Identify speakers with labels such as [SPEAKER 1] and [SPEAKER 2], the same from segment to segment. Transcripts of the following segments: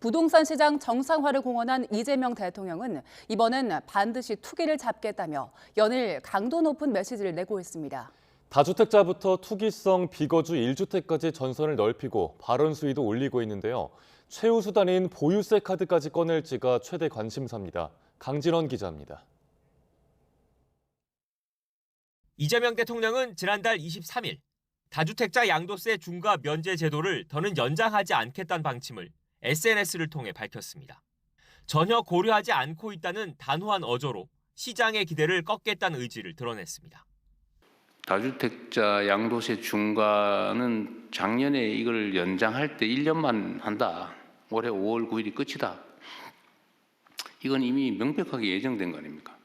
[SPEAKER 1] 부동산 시장 정상화를 공언한 이재명 대통령은 이번엔 반드시 투기를 잡겠다며 연일 강도 높은 메시지를 내고 있습니다.
[SPEAKER 2] 다주택자부터 투기성 비거주 1주택까지 전선을 넓히고 발언 수위도 올리고 있는데요. 최후 수단인 보유세 카드까지 꺼낼지가 최대 관심사입니다. 강진원 기자입니다.
[SPEAKER 3] 이재명 대통령은 지난달 23일 다주택자 양도세 중과 면제 제도를 더는 연장하지 않겠다는 방침을 SNS를 통해 밝혔습니다. 전혀 고려하지 않고 있다는 단호한 어조로 시장의 기대를 꺾겠다는 의지를 드러냈습니다.
[SPEAKER 4] 다주택자 양도세 중과는 작년에 이걸 연장할 때 1년만 한다. 올해 5월 9일이 끝이다. 이건 이미 명백하게 예정된 거 아닙니까?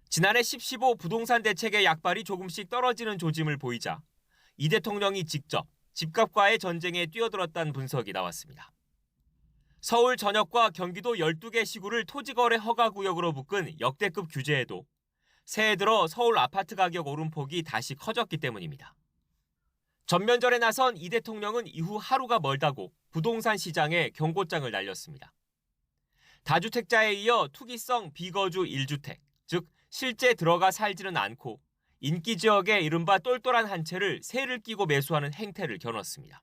[SPEAKER 3] 지난해 10.15 부동산 대책의 약발이 조금씩 떨어지는 조짐을 보이자 이 대통령이 직접 집값과의 전쟁에 뛰어들었다는 분석이 나왔습니다. 서울 전역과 경기도 12개 시구를 토지거래 허가구역으로 묶은 역대급 규제에도 새해 들어 서울 아파트 가격 오름폭이 다시 커졌기 때문입니다. 전면전에 나선 이 대통령은 이후 하루가 멀다고 부동산 시장에 경고장을 날렸습니다. 다주택자에 이어 투기성 비거주 1주택, 즉 실제 들어가 살지는 않고 인기 지역의 이른바 똘똘한 한 채를 세를 끼고 매수하는 행태를 겨눴습니다.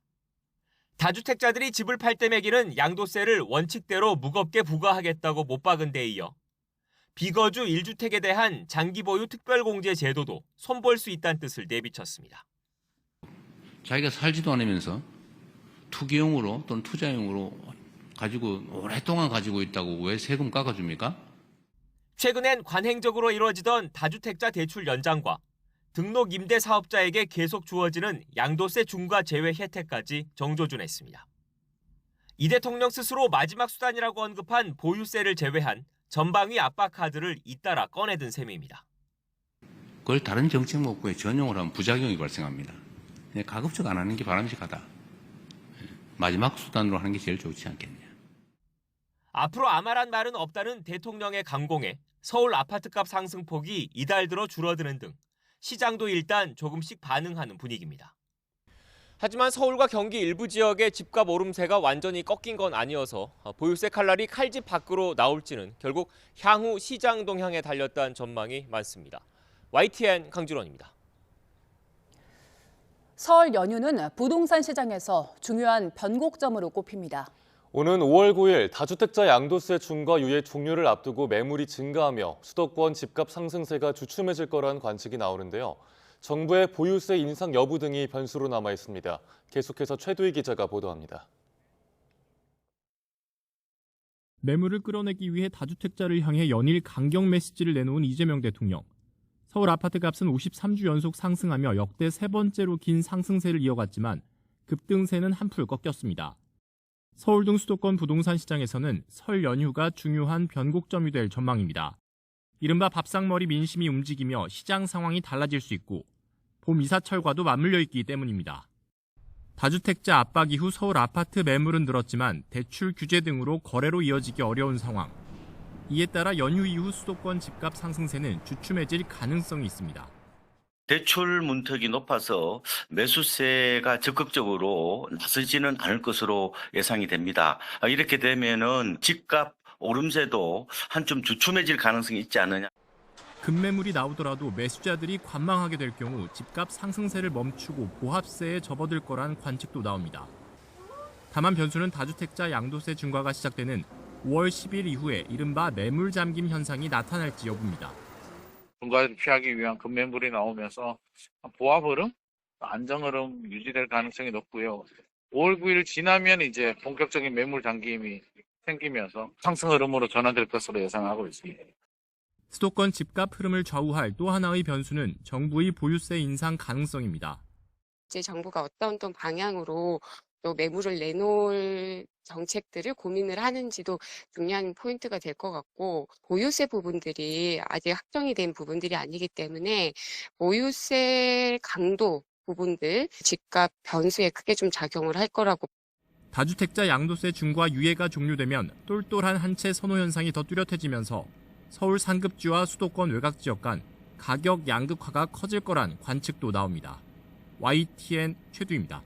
[SPEAKER 3] 다주택자들이 집을 팔 때 매기는 양도세를 원칙대로 무겁게 부과하겠다고 못 박은 데 이어 비거주 1주택에 대한 장기 보유 특별공제 제도도 손볼 수 있다는 뜻을 내비쳤습니다.
[SPEAKER 4] 자기가 살지도 않으면서 투기용으로 또는 투자용으로 가지고 오랫동안 가지고 있다고 왜 세금 깎아줍니까?
[SPEAKER 3] 최근엔 관행적으로 이루어지던 다주택자 대출 연장과 등록 임대 사업자에게 계속 주어지는 양도세 중과 제외 혜택까지 정조준했습니다. 이 대통령 스스로 마지막 수단이라고 언급한 보유세를 제외한 전방위 압박 카드를 잇따라 꺼내든 셈입니다.
[SPEAKER 4] 그걸 다른 정책 목표에 전용을 하면 부작용이 발생합니다. 가급적 안 하는 게 바람직하다. 마지막 수단으로 하는 게 제일 좋지 않겠냐.
[SPEAKER 3] 앞으로 아마란 말은 없다는 대통령의 강공에 서울 아파트값 상승폭이 이달 들어 줄어드는 등 시장도 일단 조금씩 반응하는 분위기입니다. 하지만 서울과 경기 일부 지역의 집값 오름세가 완전히 꺾인 건 아니어서 보유세 칼날이 칼집 밖으로 나올지는 결국 향후 시장 동향에 달렸다는 전망이 많습니다. YTN 강준원입니다.
[SPEAKER 1] 설 연휴는 부동산 시장에서 중요한 변곡점으로 꼽힙니다.
[SPEAKER 2] 오는 5월 9일 다주택자 양도세 중과 유예 종료를 앞두고 매물이 증가하며 수도권 집값 상승세가 주춤해질 거란 관측이 나오는데요. 정부의 보유세 인상 여부 등이 변수로 남아 있습니다. 계속해서 최두희 기자가 보도합니다.
[SPEAKER 5] 매물을 끌어내기 위해 다주택자를 향해 연일 강경 메시지를 내놓은 이재명 대통령. 서울 아파트 값은 53주 연속 상승하며 역대 세 번째로 긴 상승세를 이어갔지만 급등세는 한풀 꺾였습니다. 서울 등 수도권 부동산 시장에서는 설 연휴가 중요한 변곡점이 될 전망입니다. 이른바 밥상머리 민심이 움직이며 시장 상황이 달라질 수 있고 봄 이사철과도 맞물려 있기 때문입니다. 다주택자 압박 이후 서울 아파트 매물은 늘었지만 대출 규제 등으로 거래로 이어지기 어려운 상황. 이에 따라 연휴 이후 수도권 집값 상승세는 주춤해질 가능성이 있습니다.
[SPEAKER 6] 대출 문턱이 높아서 매수세가 적극적으로 나서지는 않을 것으로 예상이 됩니다. 이렇게 되면은 집값 오름세도 한좀 주춤해질 가능성이 있지 않느냐.
[SPEAKER 5] 급매물이 나오더라도 매수자들이 관망하게 될 경우 집값 상승세를 멈추고 보합세에 접어들 거란 관측도 나옵니다. 다만 변수는 다주택자 양도세 중과가 시작되는 5월 10일 이후에 이른바 매물 잠김 현상이 나타날지 여부입니다.
[SPEAKER 7] 중과를 피하기 위한 급매물이 나오면서 보합 흐름, 안정 흐름 유지될 가능성이 높고요. 5월 9일 지나면 이제 본격적인 매물 잠김이 생기면서 상승 흐름으로 전환될 것으로 예상하고 있습니다.
[SPEAKER 5] 수도권 집값 흐름을 좌우할 또 하나의 변수는 정부의 보유세 인상 가능성입니다.
[SPEAKER 8] 이제 정부가 어떤 또 방향으로 또 매물을 내놓을 정책들을 고민을 하는지도 중요한 포인트가 될 것 같고, 보유세 부분들이 아직 확정이 된 부분들이 아니기 때문에 보유세 강도 부분들, 집값 변수에 크게 좀 작용을 할 거라고.
[SPEAKER 5] 다주택자 양도세 중과 유예가 종료되면 똘똘한 한 채 선호 현상이 더 뚜렷해지면서 서울 상급지와 수도권 외곽 지역 간 가격 양극화가 커질 거란 관측도 나옵니다. YTN 최두입니다.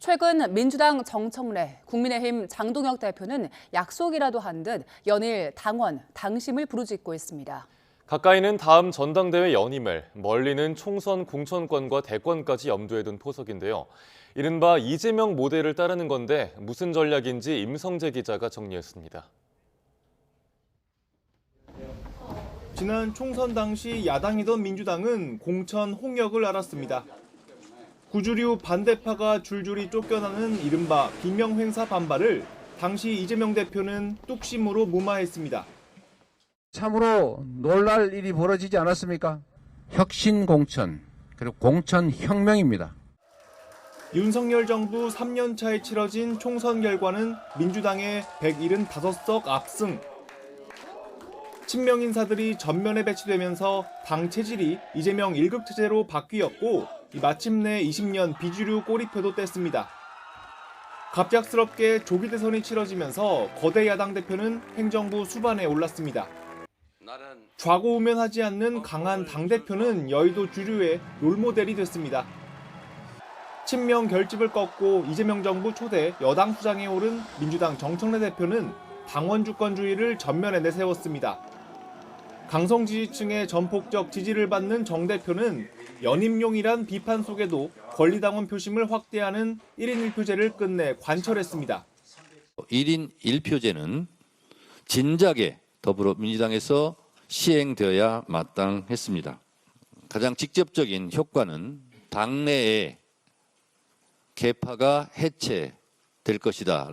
[SPEAKER 1] 최근 민주당 정청래, 국민의힘 장동혁 대표는 약속이라도 한 듯 연일 당원, 당심을 부르짖고 있습니다.
[SPEAKER 2] 가까이는 다음 전당대회 연임을, 멀리는 총선 공천권과 대권까지 염두에 둔 포석인데요. 이른바 이재명 모델을 따르는 건데 무슨 전략인지 임성재 기자가 정리했습니다.
[SPEAKER 9] 지난 총선 당시 야당이던 민주당은 공천 홍역을 알았습니다. 구주류 반대파가 줄줄이 쫓겨나는 이른바 비명횡사 반발을 당시 이재명 대표는 뚝심으로 무마했습니다.
[SPEAKER 10] 참으로 놀랄 일이 벌어지지 않았습니까? 혁신 공천, 그리고 공천 혁명입니다.
[SPEAKER 9] 윤석열 정부 3년 차에 치러진 총선 결과는 민주당의 175석 압승. 친명 인사들이 전면에 배치되면서 당 체질이 이재명 1급 체제로 바뀌었고 마침내 20년 비주류 꼬리표도 뗐습니다. 갑작스럽게 조기 대선이 치러지면서 거대 야당 대표는 행정부 수반에 올랐습니다. 좌고우면하지 않는 강한 당대표는 여의도 주류의 롤모델이 됐습니다. 친명 결집을 꺾고 이재명 정부 초대 여당 수장에 오른 민주당 정청래 대표는 당원 주권주의를 전면에 내세웠습니다. 강성 지지층의 전폭적 지지를 받는 정 대표는 연임용이란 비판 속에도 권리당원 표심을 확대하는 1인 1표제를 끝내 관철했습니다.
[SPEAKER 11] 1인 1표제는 진작에 더불어민주당에서 시행되어야 마땅했습니다. 가장 직접적인 효과는 당내에 계파가 해체될 것이다.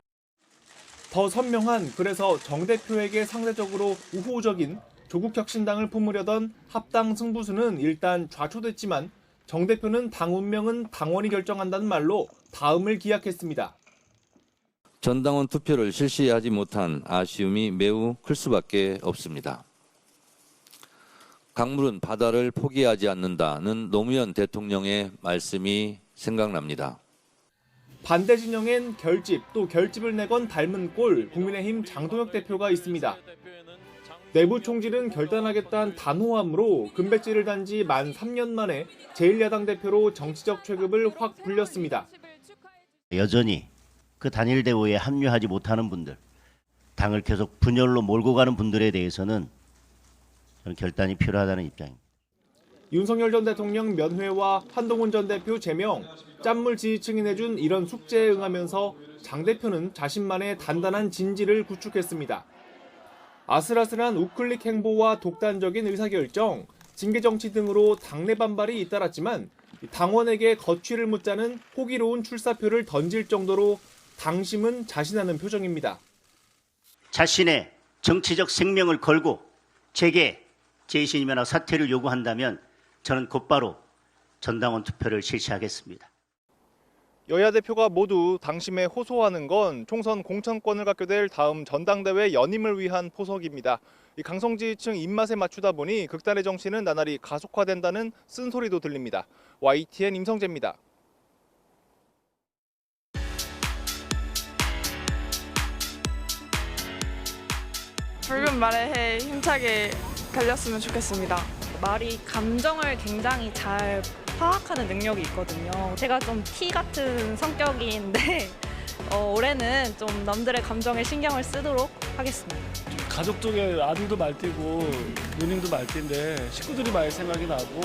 [SPEAKER 9] 더 선명한, 그래서 정 대표에게 상대적으로 우호적인 조국혁신당을 품으려던 합당 승부수는 일단 좌초됐지만 정 대표는 당 운명은 당원이 결정한다는 말로 다음을 기약했습니다.
[SPEAKER 11] 전당원 투표를 실시하지 못한 아쉬움이 매우 클 수밖에 없습니다. 강물은 바다를 포기하지 않는다는 노무현 대통령의 말씀이 생각납니다.
[SPEAKER 9] 반대 진영엔 결집, 또 결집을 내건 닮은 꼴 국민의힘 장동혁 대표가 있습니다. 내부 총질은 결단하겠다는 단호함으로 금배지를 단 지 만 3년 만에 제1야당 대표로 정치적 체급을 확 불렸습니다.
[SPEAKER 12] 여전히 그 단일 대우에 합류하지 못하는 분들, 당을 계속 분열로 몰고 가는 분들에 대해서는 저는 결단이 필요하다는 입장입니다.
[SPEAKER 9] 윤석열 전 대통령 면회와 한동훈 전 대표 제명, 짠물 지지층이 내준 이런 숙제에 응하면서 장 대표는 자신만의 단단한 진지를 구축했습니다. 아슬아슬한 우클릭 행보와 독단적인 의사결정, 징계정치 등으로 당내 반발이 잇따랐지만 당원에게 거취를 묻자는 호기로운 출사표를 던질 정도로 당심은 자신하는 표정입니다.
[SPEAKER 12] 자신의 정치적 생명을 걸고 제게 재신임이나 사퇴를 요구한다면 저는 곧바로 전당원 투표를 실시하겠습니다.
[SPEAKER 9] 여야 대표가 모두 당심에 호소하는 건 총선 공천권을 갖게 될 다음 전당대회 연임을 위한 포석입니다. 이 강성 지지층 입맛에 맞추다 보니 극단의 정치는 나날이 가속화된다는 쓴소리도 들립니다. YTN 임성재입니다.
[SPEAKER 13] 붉은 말에 힘차게 달렸으면 좋겠습니다.
[SPEAKER 14] 말이 감정을 굉장히 잘 파악하는 능력이 있거든요. 제가 좀 T 같은 성격인데 올해는 좀 남들의 감정에 신경을 쓰도록 하겠습니다.
[SPEAKER 15] 가족 쪽에 아들도 말띠고 누님도 말띠인데 식구들이 많이 생각이 나고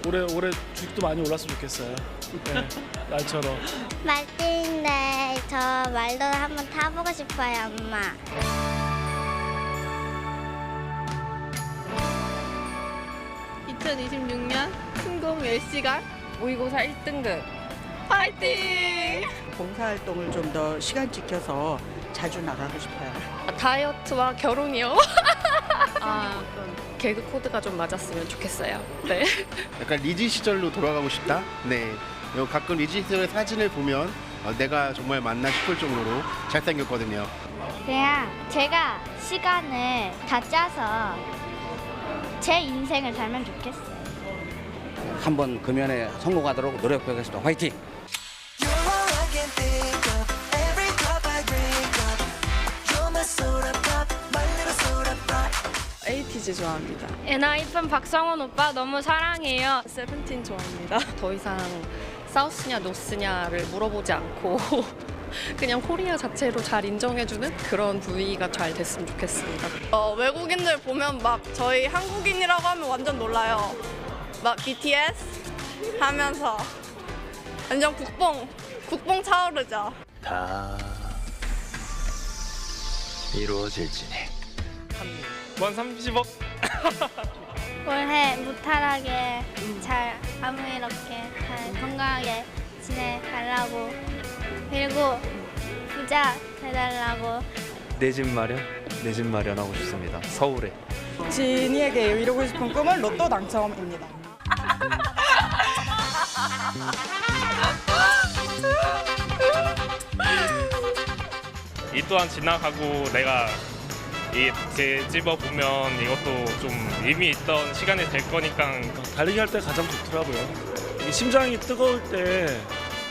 [SPEAKER 15] 올해 주식도 많이 올랐으면 좋겠어요. 네, 날처럼.
[SPEAKER 16] 말띠인데 저 말도 한번 타보고 싶어요, 엄마.
[SPEAKER 13] 순공 10시간
[SPEAKER 14] 모의고사 1등급
[SPEAKER 13] 파이팅!
[SPEAKER 17] 봉사활동을 좀 더 시간 지켜서 자주 나가고 싶어요.
[SPEAKER 14] 다이어트와 결혼이요. 개그 코드가 좀 맞았으면 좋겠어요. 네.
[SPEAKER 18] 약간 리즈 시절로 돌아가고 싶다. 네. 가끔 리즈 시절의 사진을 보면 내가 정말 맞나 싶을 정도로 잘생겼거든요.
[SPEAKER 16] 그냥 제가 시간을 다 짜서 제 인생을 살면 좋겠어요.
[SPEAKER 10] 한번 금연에 성공하도록 노력하겠습니다. 화이팅!
[SPEAKER 13] 에이티즈 좋아합니다.
[SPEAKER 14] 엔하이픈 박성훈 오빠 너무 사랑해요.
[SPEAKER 13] 세븐틴 좋아합니다.
[SPEAKER 14] 더 이상
[SPEAKER 19] 사우스냐 노스냐를 물어보지 않고 그냥 코리아 자체로 잘 인정해주는 그런 분위기가 잘 됐으면 좋겠습니다.
[SPEAKER 13] 외국인들 보면 막 저희 한국인이라고 하면 완전 놀라요. 막 BTS 하면서 완전 국뽕 차오르죠.
[SPEAKER 20] 다 이루어질지니.
[SPEAKER 21] 원 30억?
[SPEAKER 16] 올해 무탈하게 잘 아무 일 없게 잘 건강하게 지내달라고, 그리고 부자 해달라고.
[SPEAKER 20] 내 집 마련하고 싶습니다. 서울에.
[SPEAKER 22] 진이에게 이루고 싶은 꿈은 로또 당첨입니다.
[SPEAKER 23] 이 또한 지나가고 내가 제 집어 보면 이것도 좀 의미 있던 시간이 될 거니까.
[SPEAKER 15] 달리기 할 때 가장 좋더라고요. 이 심장이 뜨거울 때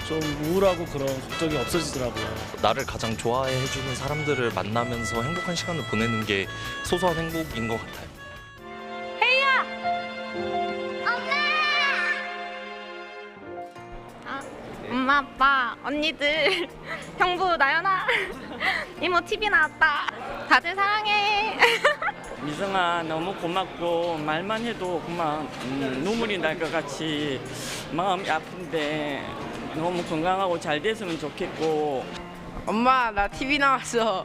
[SPEAKER 15] 좀 우울하고 그런 걱정이 없어지더라고요.
[SPEAKER 24] 나를 가장 좋아해주는 사람들을 만나면서 행복한 시간을 보내는 게 소소한 행복인 것 같아요.
[SPEAKER 16] 혜이야!
[SPEAKER 14] 엄마, 아빠, 언니들, 형부, 나연아, 이모 TV 나왔다. 다들 사랑해.
[SPEAKER 25] 미성아, 너무 고맙고 말만 해도 그만 눈물이 날 것 같이 마음이 아픈데 너무 건강하고 잘 됐으면 좋겠고.
[SPEAKER 26] 엄마, 나 TV 나왔어.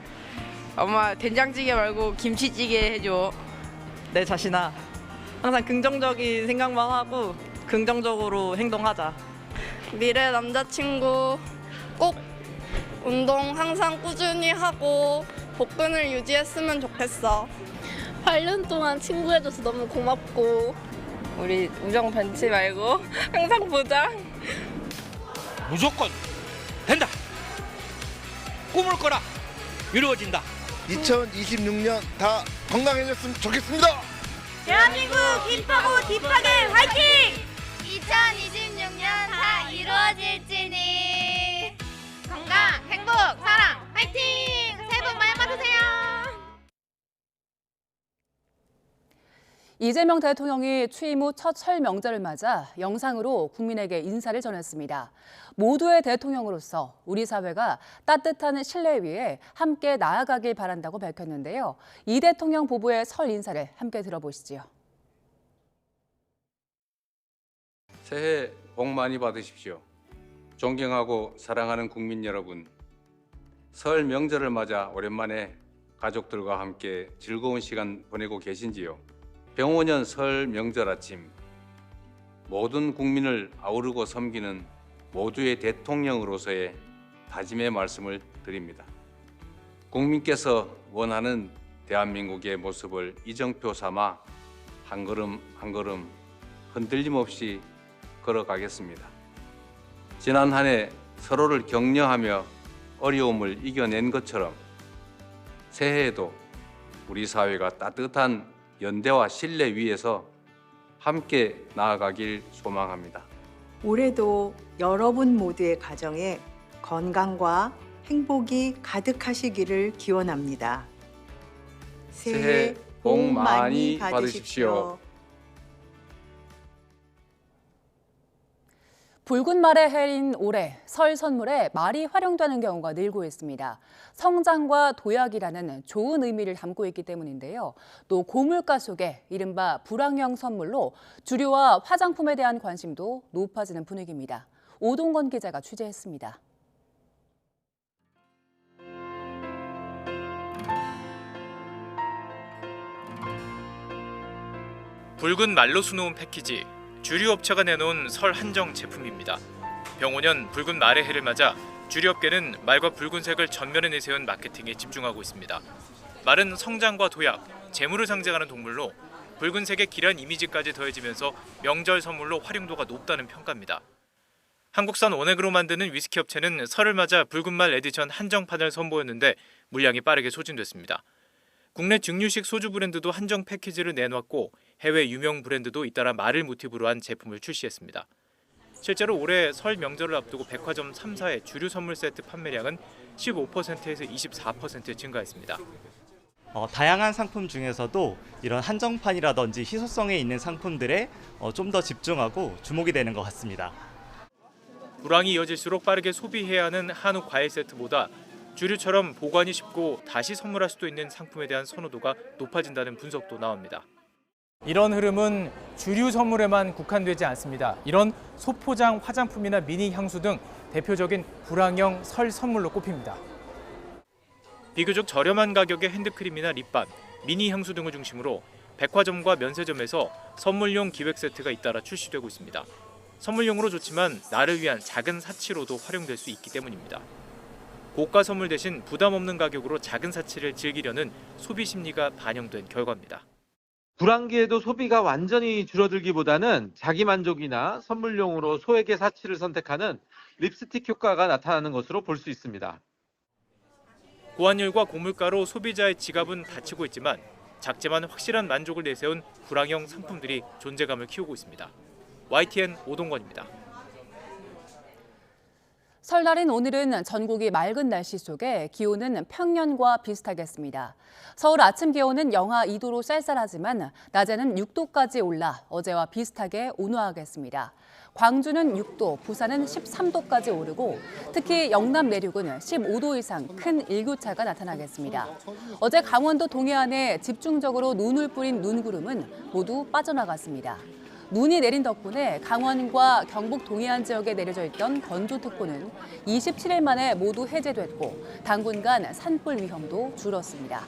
[SPEAKER 26] 엄마, 된장찌개 말고 김치찌개 해줘.
[SPEAKER 22] 내 자신아, 항상 긍정적인 생각만 하고 긍정적으로 행동하자.
[SPEAKER 13] 미래 남자친구 꼭 운동 항상 꾸준히 하고 복근을 유지했으면 좋겠어.
[SPEAKER 14] 8년 동안 친구해줘서 너무 고맙고.
[SPEAKER 26] 우리 우정 변치 말고 항상 보자.
[SPEAKER 27] 무조건 된다. 꿈을 꿔라. 이루어진다.
[SPEAKER 28] 2026년 다 건강해졌으면 좋겠습니다.
[SPEAKER 14] 대한민국 힙하고 딥하게 화이팅!
[SPEAKER 16] 2026년 다 이루어질지니.
[SPEAKER 14] 건강, 행복, 사랑, 화이팅! 새해 복 많이 받으세요.
[SPEAKER 1] 이재명 대통령이 취임 후 첫 설 명절을 맞아 영상으로 국민에게 인사를 전했습니다. 모두의 대통령으로서 우리 사회가 따뜻한 신뢰 위에 함께 나아가길 바란다고 밝혔는데요. 이 대통령 부부의 설 인사를 함께 들어보시죠.
[SPEAKER 29] 새해 복 많이 받으십시오. 존경하고 사랑하는 국민 여러분, 설 명절을 맞아 오랜만에 가족들과 함께 즐거운 시간 보내고 계신지요? 병오년 설 명절 아침, 모든 국민을 아우르고 섬기는 모두의 대통령으로서의 다짐의 말씀을 드립니다. 국민께서 원하는 대한민국의 모습을 이정표 삼아 한 걸음 한 걸음 흔들림 없이 걸어가겠습니다. 지난 한 해 서로를 격려하며 어려움을 이겨낸 것처럼 새해에도 우리 사회가 따뜻한 연대와 신뢰 위에서 함께 나아가길 소망합니다.
[SPEAKER 30] 올해도 여러분 모두의 가정에 건강과 행복이 가득하시기를 기원합니다.
[SPEAKER 29] 새해 복 많이 받으십시오.
[SPEAKER 1] 붉은 말의 해인 올해 설 선물에 말이 활용되는 경우가 늘고 있습니다. 성장과 도약이라는 좋은 의미를 담고 있기 때문인데요. 또 고물가 속에 이른바 불황형 선물로 주류와 화장품에 대한 관심도 높아지는 분위기입니다. 오동건 기자가 취재했습니다.
[SPEAKER 31] 붉은 말로 수놓은 패키지, 주류 업체가 내놓은 설 한정 제품입니다. 병오년 붉은 말의 해를 맞아 주류업계는 말과 붉은색을 전면에 내세운 마케팅에 집중하고 있습니다. 말은 성장과 도약, 재물을 상징하는 동물로 붉은색의 길한 이미지까지 더해지면서 명절 선물로 활용도가 높다는 평가입니다. 한국산 원액으로 만드는 위스키 업체는 설을 맞아 붉은 말 에디션 한정판을 선보였는데 물량이 빠르게 소진됐습니다. 국내 증류식 소주 브랜드도 한정 패키지를 내놨고 해외 유명 브랜드도 잇따라 말을 모티브로 한 제품을 출시했습니다. 실제로 올해 설 명절을 앞두고 백화점 3사의 주류 선물 세트 판매량은 15%에서 24% 증가했습니다.
[SPEAKER 32] 다양한 상품 중에서도 이런 한정판이라든지 희소성에 있는 상품들에 좀 더 집중하고 주목이 되는 것 같습니다.
[SPEAKER 31] 불황이 이어질수록 빠르게 소비해야 하는 한우 과일 세트보다 주류처럼 보관이 쉽고 다시 선물할 수도 있는 상품에 대한 선호도가 높아진다는 분석도 나옵니다. 이런 흐름은 주류 선물에만 국한되지 않습니다. 이런 소포장 화장품이나 미니 향수 등 대표적인 불황형 설 선물로 꼽힙니다. 비교적 저렴한 가격의 핸드크림이나 립밤, 미니 향수 등을 중심으로 백화점과 면세점에서 선물용 기획 세트가 잇따라 출시되고 있습니다. 선물용으로 좋지만 나를 위한 작은 사치로도 활용될 수 있기 때문입니다. 고가 선물 대신 부담 없는 가격으로 작은 사치를 즐기려는 소비 심리가 반영된 결과입니다.
[SPEAKER 2] 불황기에도 소비가 완전히 줄어들기보다는 자기 만족이나 선물용으로 소액의 사치를 선택하는 립스틱 효과가 나타나는 것으로 볼 수 있습니다.
[SPEAKER 31] 고환율과 고물가로 소비자의 지갑은 다치고 있지만 작지만 확실한 만족을 내세운 불황형 상품들이 존재감을 키우고 있습니다. YTN 오동건입니다.
[SPEAKER 1] 설날인 오늘은 전국이 맑은 날씨 속에 기온은 평년과 비슷하겠습니다. 서울 아침 기온은 영하 2도로 쌀쌀하지만 낮에는 6도까지 올라 어제와 비슷하게 온화하겠습니다. 광주는 6도, 부산은 13도까지 오르고 특히 영남 내륙은 15도 이상 큰 일교차가 나타나겠습니다. 어제 강원도 동해안에 집중적으로 눈을 뿌린 눈구름은 모두 빠져나갔습니다. 눈이 내린 덕분에 강원과 경북 동해안 지역에 내려져 있던 건조특보는 27일 만에 모두 해제됐고 당분간 산불 위험도 줄었습니다.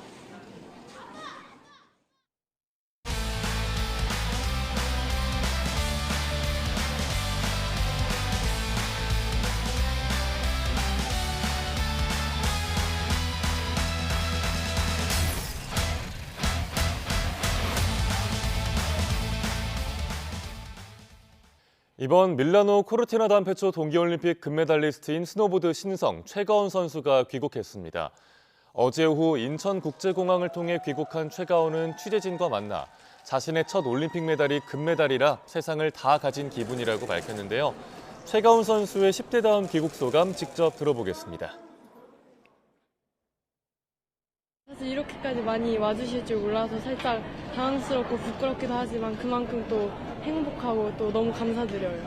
[SPEAKER 3] 이번 밀라노 코르티나 단페초 동계올림픽 금메달리스트인 스노보드 신성 최가온 선수가 귀국했습니다. 어제 오후 인천국제공항을 통해 귀국한 최가온은 취재진과 만나 자신의 첫 올림픽 메달이 금메달이라 세상을 다 가진 기분이라고 밝혔는데요. 최가온 선수의 10대다운 귀국 소감 직접 들어보겠습니다.
[SPEAKER 4] 사실 이렇게까지 많이 와주실 줄 몰라서 살짝 당황스럽고 부끄럽기도 하지만 그만큼 또 행복하고 또 너무 감사드려요.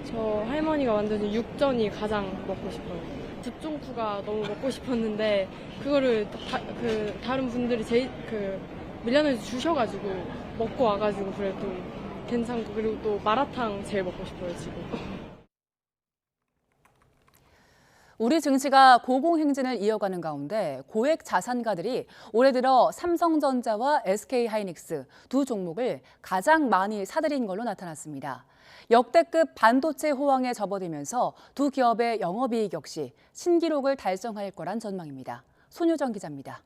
[SPEAKER 4] 저 할머니가 만드신 육전이 가장 먹고 싶어요. 붓종쿠가 너무 먹고 싶었는데 그거를 다른 분들이 밀라노에서 주셔가지고 먹고 와가지고 그래도 괜찮고 그리고 또 마라탕 제일 먹고 싶어요 지금.
[SPEAKER 1] 우리 증시가 고공행진을 이어가는 가운데 고액 자산가들이 올해 들어 삼성전자와 SK하이닉스 두 종목을 가장 많이 사들인 걸로 나타났습니다. 역대급 반도체 호황에 접어들면서 두 기업의 영업이익 역시 신기록을 달성할 거란 전망입니다. 손효정 기자입니다.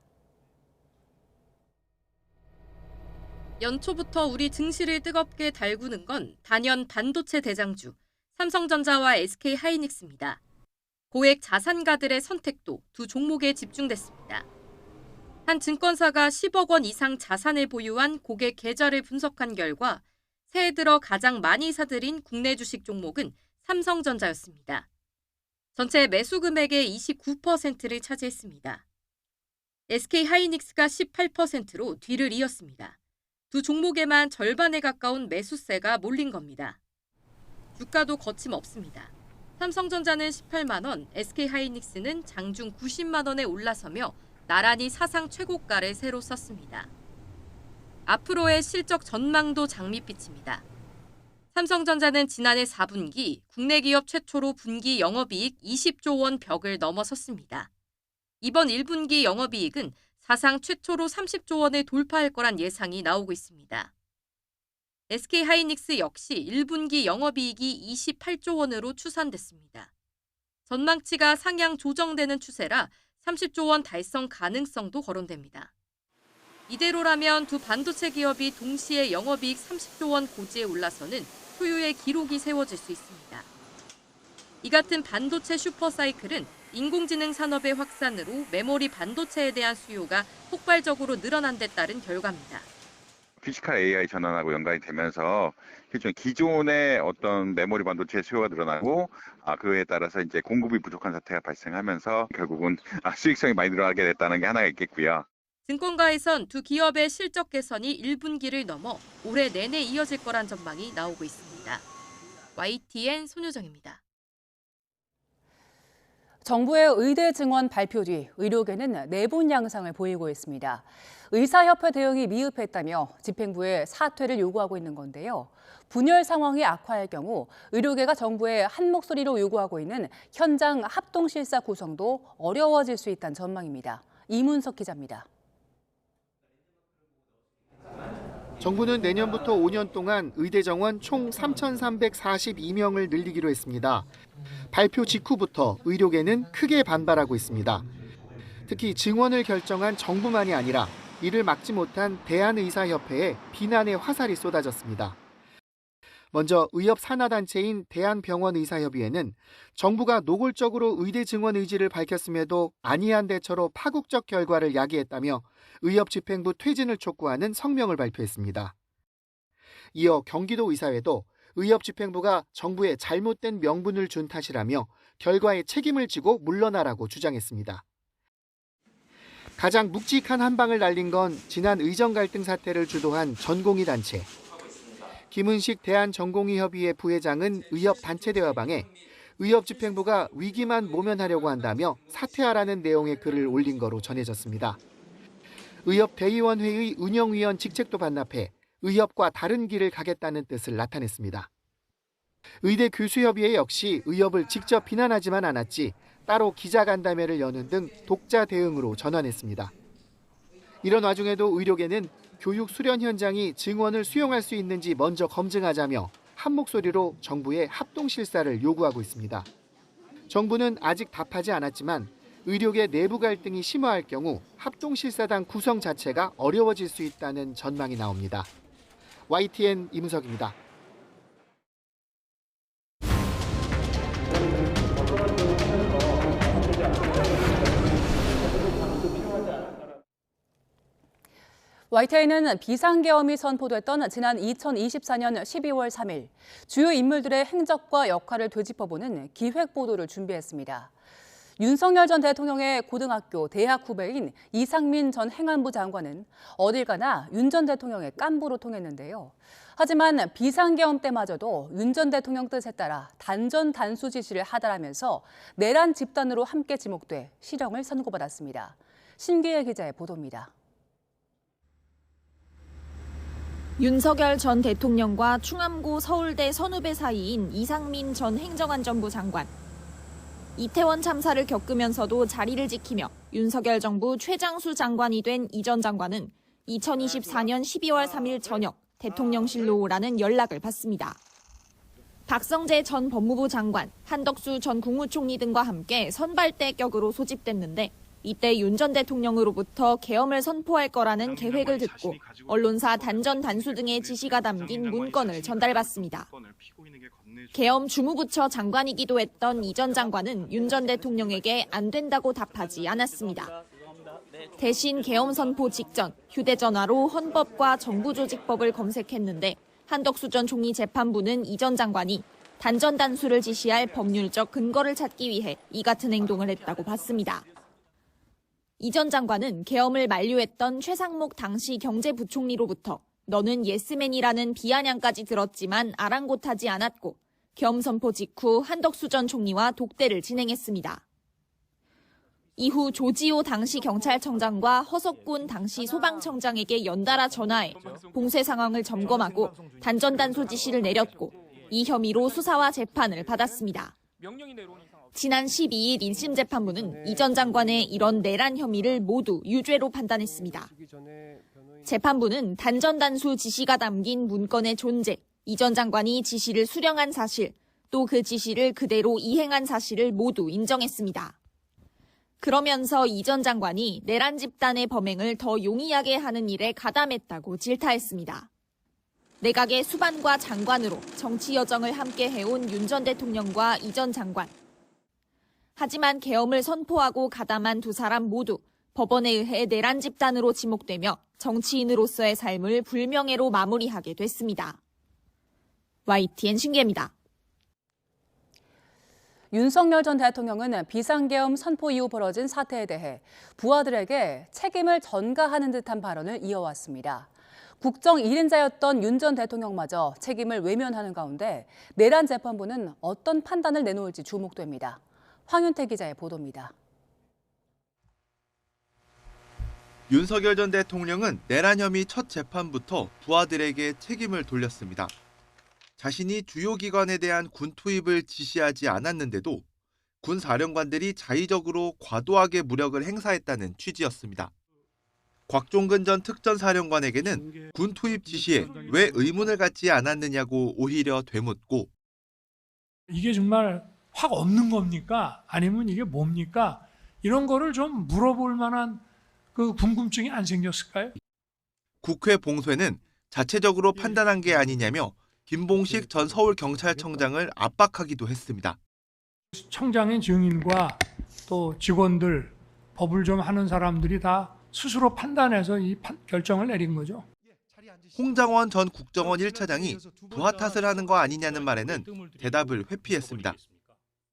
[SPEAKER 5] 연초부터 우리 증시를 뜨겁게 달구는 건 단연 반도체 대장주 삼성전자와 SK하이닉스입니다. 고액 자산가들의 선택도 두 종목에 집중됐습니다. 한 증권사가 10억 원 이상 자산을 보유한 고객 계좌를 분석한 결과 새해 들어 가장 많이 사들인 국내 주식 종목은 삼성전자였습니다. 전체 매수 금액의 29%를 차지했습니다. SK하이닉스가 18%로 뒤를 이었습니다. 두 종목에만 절반에 가까운 매수세가 몰린 겁니다. 주가도 거침없습니다. 삼성전자는 18만 원, SK하이닉스는 장중 90만 원에 올라서며 나란히 사상 최고가를 새로 썼습니다. 앞으로의 실적 전망도 장밋빛입니다. 삼성전자는 지난해 4분기 국내 기업 최초로 분기 영업이익 20조 원 벽을 넘어섰습니다. 이번 1분기 영업이익은 사상 최초로 30조 원을 돌파할 거란 예상이 나오고 있습니다. SK하이닉스 역시 1분기 영업이익이 28조 원으로 추산됐습니다. 전망치가 상향 조정되는 추세라 30조 원 달성 가능성도 거론됩니다. 이대로라면 두 반도체 기업이 동시에 영업이익 30조 원 고지에 올라서는 소유의 기록이 세워질 수 있습니다. 이 같은 반도체 슈퍼사이클은 인공지능 산업의 확산으로 메모리 반도체에 대한 수요가 폭발적으로 늘어난 데 따른 결과입니다.
[SPEAKER 6] 피지컬 AI 전환하고 연관이 되면서 기존의 어떤 메모리 반도체 수요가 늘어나고 그에 따라서 이제 공급이 부족한 사태가 발생하면서 결국은 수익성이 많이 늘어나게 됐다는 게 하나가 있겠고요.
[SPEAKER 5] 증권가에선 두 기업의 실적 개선이 1분기를 넘어 올해 내내 이어질 거란 전망이 나오고 있습니다. YTN 손효정입니다.
[SPEAKER 1] 정부의 의대 증원 발표 뒤 의료계는 내분 양상을 보이고 있습니다. 의사협회 대응이 미흡했다며 집행부에 사퇴를 요구하고 있는 건데요. 분열 상황이 악화할 경우 의료계가 정부에 한 목소리로 요구하고 있는 현장 합동실사 구성도 어려워질 수 있다는 전망입니다. 이문석 기자입니다.
[SPEAKER 7] 정부는 내년부터 5년 동안 의대 정원 총 3,342명을 늘리기로 했습니다. 발표 직후부터 의료계는 크게 반발하고 있습니다. 특히 증원을 결정한 정부만이 아니라 이를 막지 못한 대한의사협회에 비난의 화살이 쏟아졌습니다. 먼저 의협 산하단체인 대한병원의사협의회는 정부가 노골적으로 의대 증원 의지를 밝혔음에도 안이한 대처로 파국적 결과를 야기했다며 의협 집행부 퇴진을 촉구하는 성명을 발표했습니다. 이어 경기도의사회도 의협 집행부가 정부에 잘못된 명분을 준 탓이라며 결과에 책임을 지고 물러나라고 주장했습니다. 가장 묵직한 한 방을 날린 건 지난 의정 갈등 사태를 주도한 전공의 단체. 김은식 대한전공의협의회 부회장은 의협 단체 대화방에 의협 집행부가 위기만 모면하려고 한다며 사퇴하라는 내용의 글을 올린 거로 전해졌습니다. 의협 대의원회의 운영위원 직책도 반납해 의협과 다른 길을 가겠다는 뜻을 나타냈습니다. 의대 교수협의회 역시 의협을 직접 비난하지만 않았지 따로 기자간담회를 여는 등 독자 대응으로 전환했습니다. 이런 와중에도 의료계는 교육 수련 현장이 증원을 수용할 수 있는지 먼저 검증하자며 한 목소리로 정부에 합동실사를 요구하고 있습니다. 정부는 아직 답하지 않았지만 의료계 내부 갈등이 심화할 경우 합동실사단 구성 자체가 어려워질 수 있다는 전망이 나옵니다. YTN 이문석입니다.
[SPEAKER 1] YTN은 비상계엄이 선포됐던 지난 2024년 12월 3일 주요 인물들의 행적과 역할을 되짚어보는 기획보도를 준비했습니다. 윤석열 전 대통령의 고등학교, 대학 후배인 이상민 전 행안부 장관은 어딜 가나 윤 전 대통령의 깐부로 통했는데요. 하지만 비상계엄 때마저도 윤 전 대통령 뜻에 따라 단전 단수 지시를 하달하면서 내란 집단으로 함께 지목돼 실형을 선고받았습니다. 신기혜 기자의 보도입니다.
[SPEAKER 8] 윤석열 전 대통령과 충암고 서울대 선후배 사이인 이상민 전 행정안전부 장관. 이태원 참사를 겪으면서도 자리를 지키며 윤석열 정부 최장수 장관이 된 이 전 장관은 2024년 12월 3일 저녁 대통령실로 오라는 연락을 받습니다. 박성재 전 법무부 장관, 한덕수 전 국무총리 등과 함께 선발대 격으로 소집됐는데 이때 윤 전 대통령으로부터 계엄을 선포할 거라는 계획을 듣고 언론사 단전 단수 등의 지시가 담긴 문건을 전달받습니다. 계엄 주무부처 장관이기도 했던 이 전 장관은 윤 전 대통령에게 안 된다고 답하지 않았습니다. 대신 계엄 선포 직전 휴대전화로 헌법과 정부조직법을 검색했는데 한덕수 전 총리 재판부는 이 전 장관이 단전 단수를 지시할 법률적 근거를 찾기 위해 이 같은 행동을 했다고 봤습니다. 이 전 장관은 계엄을 만류했던 최상목 당시 경제부총리로부터 너는 예스맨이라는 비아냥까지 들었지만 아랑곳하지 않았고 계엄 선포 직후 한덕수 전 총리와 독대를 진행했습니다. 이후 조지호 당시 경찰청장과 허석군 당시 소방청장에게 연달아 전화해 봉쇄 상황을 점검하고 단전 단수 지시를 내렸고 이 혐의로 수사와 재판을 받았습니다. 지난 12일 1심 재판부는 이 전 장관의 이런 내란 혐의를 모두 유죄로 판단했습니다. 재판부는 단전 단수 지시가 담긴 문건의 존재, 이 전 장관이 지시를 수령한 사실, 또 그 지시를 그대로 이행한 사실을 모두 인정했습니다. 그러면서 이 전 장관이 내란 집단의 범행을 더 용이하게 하는 일에 가담했다고 질타했습니다. 내각의 수반과 장관으로 정치 여정을 함께 해온 윤 전 대통령과 이 전 장관. 하지만 계엄을 선포하고 가담한 두 사람 모두 법원에 의해 내란 집단으로 지목되며 정치인으로서의 삶을 불명예로 마무리하게 됐습니다. YTN 신기혜입니다.
[SPEAKER 1] 윤석열 전 대통령은 비상계엄 선포 이후 벌어진 사태에 대해 부하들에게 책임을 전가하는 듯한 발언을 이어왔습니다. 국정 1인자였던 윤 전 대통령마저 책임을 외면하는 가운데 내란 재판부는 어떤 판단을 내놓을지 주목됩니다. 황윤태 기자의 보도입니다.
[SPEAKER 9] 윤석열 전 대통령은 내란 혐의 첫 재판부터 부하들에게 책임을 돌렸습니다. 자신이 주요 기관에 대한 군 투입을 지시하지 않았는데도 군 사령관들이 자의적으로 과도하게 무력을 행사했다는 취지였습니다. 곽종근 전 특전사령관에게는 군 투입 지시에 왜 의문을 갖지 않았느냐고 오히려 되묻고
[SPEAKER 10] 이게 정말 확 없는 겁니까? 아니면 이게 뭡니까? 이런 거를 좀 물어볼 만한 그 궁금증이 안 생겼을까요?
[SPEAKER 9] 국회 봉쇄는 자체적으로 판단한 게 아니냐며 김봉식 전 서울경찰청장을 압박하기도 했습니다.
[SPEAKER 10] 청장의 증인과 또 직원들, 법을 좀 하는 사람들이 다 스스로 판단해서 이 결정을 내린 거죠.
[SPEAKER 9] 홍장원 전 국정원 1차장이 부하 탓을 하는 거 아니냐는 말에는 대답을 회피했습니다.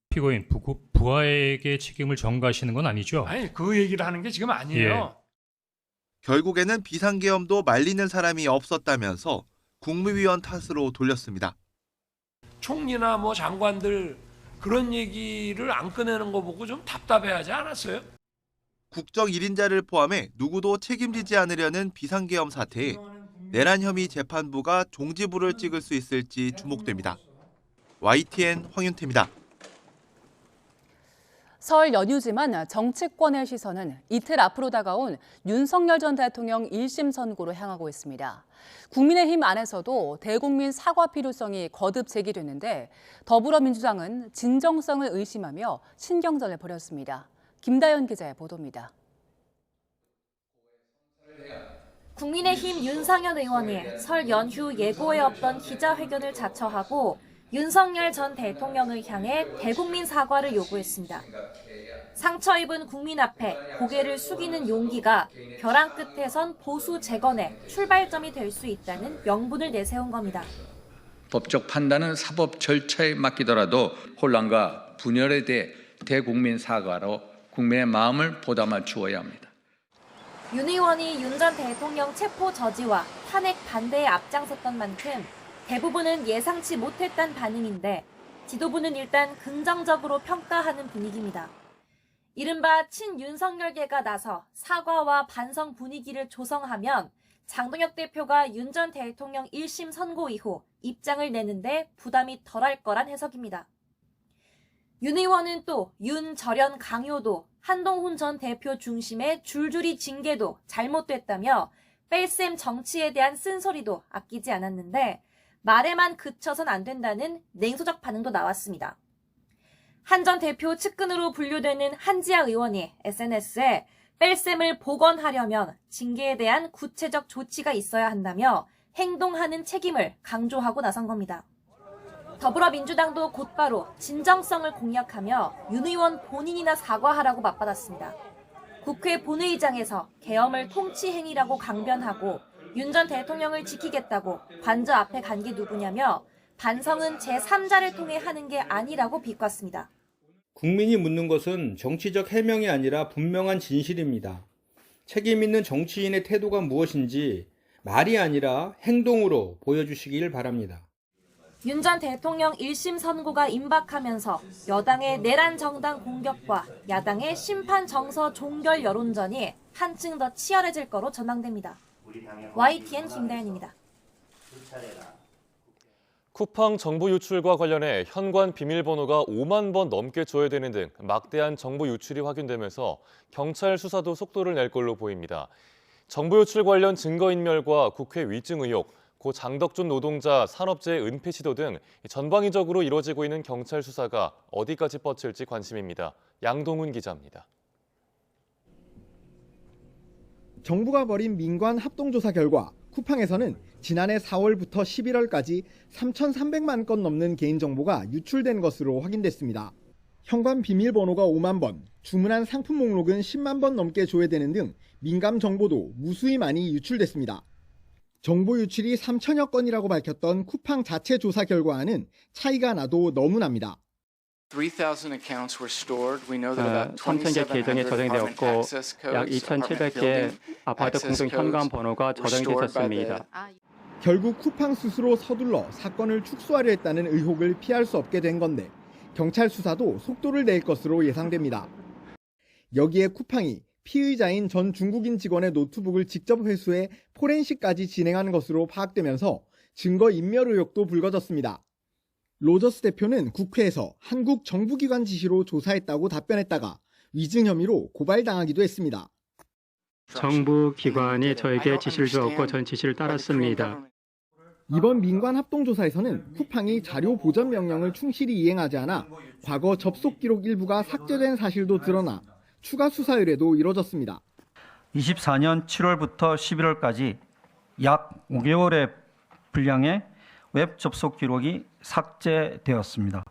[SPEAKER 11] 피고인 부하에게 책임을 전가하시는 건 아니죠?
[SPEAKER 10] 아니, 그 얘기를 하는 게 지금 아니에요.
[SPEAKER 11] 예.
[SPEAKER 9] 결국에는 비상계엄도 말리는 사람이 없었다면서 국무위원 탓으로 돌렸습니다.
[SPEAKER 10] 총리나 뭐 장관들 그런 얘기를 안 꺼내는 거 보고 좀 답답해하지 않았어요?
[SPEAKER 9] 국정 1인자를 포함해 누구도 책임지지 않으려는 비상계엄 사태에 내란 혐의 재판부가 종지부를 찍을 수 있을지 주목됩니다. YTN 황윤태입니다.
[SPEAKER 1] 설 연휴지만 정치권의 시선은 이틀 앞으로 다가온 윤석열 전 대통령 1심 선고로 향하고 있습니다. 국민의힘 안에서도 대국민 사과 필요성이 거듭 제기됐는데 더불어민주당은 진정성을 의심하며 신경전을 벌였습니다. 김다연 기자의 보도입니다.
[SPEAKER 8] 국민의힘 윤상현 의원이 설 연휴 예고에 없던 기자회견을 자처하고 윤석열 전 대통령을 향해 대국민 사과를 요구했습니다. 상처 입은 국민 앞에 고개를 숙이는 용기가 벼랑 끝에 선 보수 재건의 출발점이 될 수 있다는 명분을 내세운 겁니다.
[SPEAKER 12] 법적 판단은 사법 절차에 맡기더라도 혼란과 분열에 대해 대국민 사과로 국민의 마음을 보담아 주어야 합니다.
[SPEAKER 8] 윤 의원이 윤 전 대통령 체포 저지와 탄핵 반대에 앞장섰던 만큼 대부분은 예상치 못했던 반응인데 지도부는 일단 긍정적으로 평가하는 분위기입니다. 이른바 친윤석열계가 나서 사과와 반성 분위기를 조성하면 장동혁 대표가 윤 전 대통령 1심 선고 이후 입장을 내는데 부담이 덜할 거란 해석입니다. 윤 의원은 또 윤 절연 강요도 한동훈 전 대표 중심의 줄줄이 징계도 잘못됐다며 뺄셈 정치에 대한 쓴소리도 아끼지 않았는데 말에만 그쳐선 안 된다는 냉소적 반응도 나왔습니다. 한 전 대표 측근으로 분류되는 한지아 의원이 SNS에 뺄셈을 복원하려면 징계에 대한 구체적 조치가 있어야 한다며 행동하는 책임을 강조하고 나선 겁니다. 더불어민주당도 곧바로 진정성을 공약하며 윤 의원 본인이나 사과하라고 맞받았습니다. 국회 본회의장에서 계엄을 통치행위라고 강변하고 윤 전 대통령을 지키겠다고 관저 앞에 간 게 누구냐며 반성은 제3자를 통해 하는 게 아니라고 비꼬았습니다.
[SPEAKER 15] 국민이 묻는 것은 정치적 해명이 아니라 분명한 진실입니다. 책임 있는 정치인의 태도가 무엇인지 말이 아니라 행동으로 보여주시길 바랍니다.
[SPEAKER 8] 윤 전 대통령 1심 선고가 임박하면서 여당의 내란 정당 공격과 야당의 심판 정서 종결 여론전이 한층 더 치열해질 거로 전망됩니다. YTN 김다연입니다.
[SPEAKER 3] 쿠팡 정보 유출과 관련해 현관 비밀번호가 5만 번 넘게 조회되는 등 막대한 정보 유출이 확인되면서 경찰 수사도 속도를 낼 걸로 보입니다. 정보 유출 관련 증거인멸과 국회 위증 의혹, 고 장덕준 노동자 산업재해 은폐 시도 등 전방위적으로 이루어지고 있는 경찰 수사가 어디까지 뻗칠지 관심입니다. 양동훈 기자입니다.
[SPEAKER 17] 정부가 벌인 민관 합동조사 결과 쿠팡에서는 지난해 4월부터 11월까지 3,300만 건 넘는 개인정보가 유출된 것으로 확인됐습니다. 현관 비밀번호가 5만 번, 주문한 상품 목록은 10만 번 넘게 조회되는 등 민감 정보도 무수히 많이 유출됐습니다. 정보 유출이 3천여 건이라고 밝혔던 쿠팡 자체 조사 결과와는 차이가 나도 너무납니다.
[SPEAKER 18] 3,000개 계정이 저장되었고 약 2,700개 아파트 공동 현관 번호가 저장됐었습니다.
[SPEAKER 17] 결국 쿠팡 스스로 서둘러 사건을 축소하려 했다는 의혹을 피할 수 없게 된 건데 경찰 수사도 속도를 낼 것으로 예상됩니다. 여기에 쿠팡이 피의자인 전 중국인 직원의 노트북을 직접 회수해 포렌식까지 진행한 것으로 파악되면서 증거인멸 의혹도 불거졌습니다. 로저스 대표는 국회에서 한국 정부기관 지시로 조사했다고 답변했다가 위증 혐의로 고발당하기도 했습니다.
[SPEAKER 18] 정부 기관이 저에게 지시를 주었고 전 지시를 따랐습니다.
[SPEAKER 17] 이번 민관 합동조사에서는 쿠팡이 자료 보전 명령을 충실히 이행하지 않아 과거 접속 기록 일부가 삭제된 사실도 드러나 추가 수사 의뢰도 이뤄졌습니다.
[SPEAKER 13] 24년 7월부터 11월까지 약 5개월의 분량의 웹 접속 기록이 삭제되었습니다.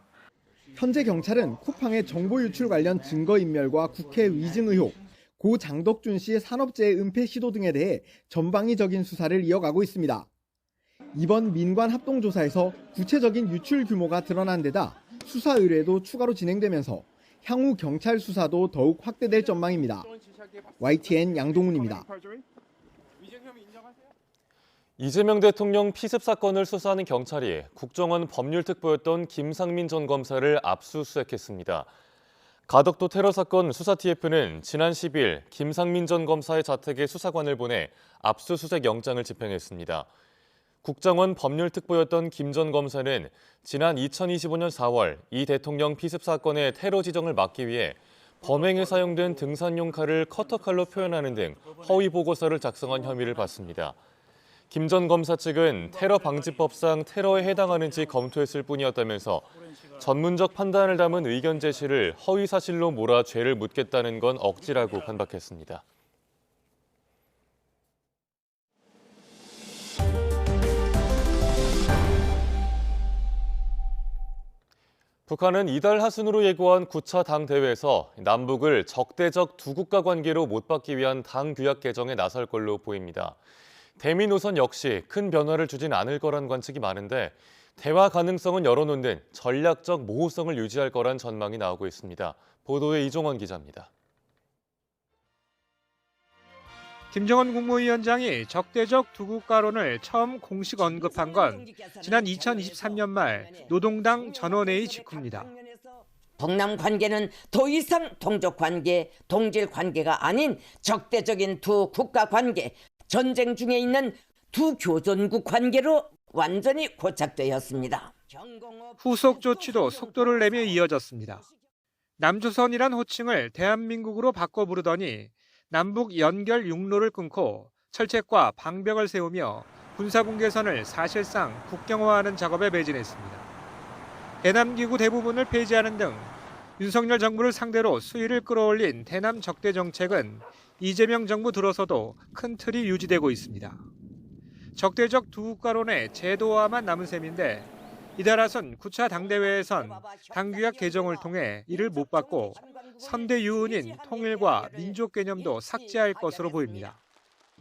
[SPEAKER 17] 현재 경찰은 쿠팡의 정보 유출 관련 증거인멸과 국회 위증 의혹, 고 장덕준 씨의 산업재해 은폐 시도 등에 대해 전방위적인 수사를 이어가고 있습니다. 이번 민관 합동조사에서 구체적인 유출 규모가 드러난 데다 수사 의뢰도 추가로 진행되면서 향후 경찰 수사도 더욱 확대될 전망입니다. YTN 양동훈입니다.
[SPEAKER 3] 이재명 대통령 피습 사건을 수사하는 경찰이 국정원 법률특보였던 김상민 전 검사를 압수수색했습니다. 가덕도 테러 사건 수사 TF는 지난 10일 김상민 전 검사의 자택에 수사관을 보내 압수수색 영장을 집행했습니다. 국정원 법률특보였던 김 전 검사는 지난 2025년 4월 이 대통령 피습 사건의 테러 지정을 막기 위해 범행에 사용된 등산용 칼을 커터칼로 표현하는 등 허위 보고서를 작성한 혐의를 받습니다. 김 전 검사 측은 테러 방지법상 테러에 해당하는지 검토했을 뿐이었다면서 전문적 판단을 담은 의견 제시를 허위 사실로 몰아 죄를 묻겠다는 건 억지라고 반박했습니다. 북한은 이달 하순으로 예고한 9차 당 대회에서 남북을 적대적 두 국가 관계로 못 받기 위한 당 규약 개정에 나설 걸로 보입니다. 대미 노선 역시 큰 변화를 주진 않을 거란 관측이 많은데 대화 가능성은 열어놓는 전략적 모호성을 유지할 거란 전망이 나오고 있습니다. 보도에 이종원 기자입니다.
[SPEAKER 16] 김정은 국무위원장이 적대적 두 국가론을 처음 공식 언급한 건 지난 2023년 말 노동당 전원회의 직후입니다.
[SPEAKER 19] 동남 관계는 더 이상 동족 관계, 동질 관계가 아닌 적대적인 두 국가 관계, 전쟁 중에 있는 두 교전국 관계로 완전히 고착되었습니다.
[SPEAKER 16] 후속 조치도 속도를 내며 이어졌습니다. 남조선이란 호칭을 대한민국으로 바꿔 부르더니 남북 연결 육로를 끊고 철책과 방벽을 세우며 군사분계선을 사실상 국경화하는 작업에 매진했습니다. 대남기구 대부분을 폐지하는 등 윤석열 정부를 상대로 수위를 끌어올린 대남 적대 정책은 이재명 정부 들어서도 큰 틀이 유지되고 있습니다. 적대적 두 국가론의 제도화만 남은 셈인데 이달 하순 9차 당대회에선 당규약 개정을 통해 이를 못 받고 선대 유은인 통일과 민족 개념도 삭제할 것으로 보입니다.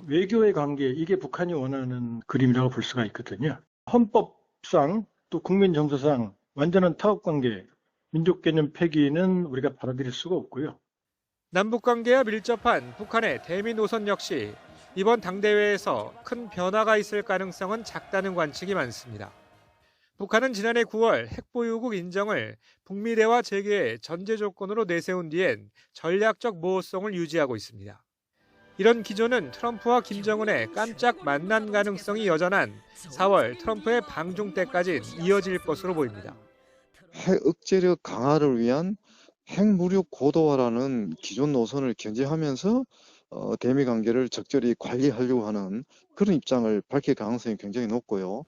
[SPEAKER 20] 외교의 관계, 이게 북한이 원하는 그림이라고 볼 수가 있거든요. 헌법상 또 국민 정서상 완전한 타협 관계, 민족 개념 폐기는 우리가 받아들일 수가 없고요.
[SPEAKER 16] 남북 관계와 밀접한 북한의 대미 노선 역시 이번 당대회에서 큰 변화가 있을 가능성은 작다는 관측이 많습니다. 북한은 지난해 9월 핵보유국 인정을 북미 대화 재개의 전제 조건으로 내세운 뒤엔 전략적 모호성을 유지하고 있습니다. 이런 기조는 트럼프와 김정은의 깜짝 만난 가능성이 여전한 4월 트럼프의 방중 때까지 이어질 것으로 보입니다.
[SPEAKER 21] 핵 억제력 강화를 위한 핵무력 고도화라는 기존 노선을 견제하면서 대미 관계를 적절히 관리하려고 하는 그런 입장을 밝힐 가능성이 굉장히 높고요.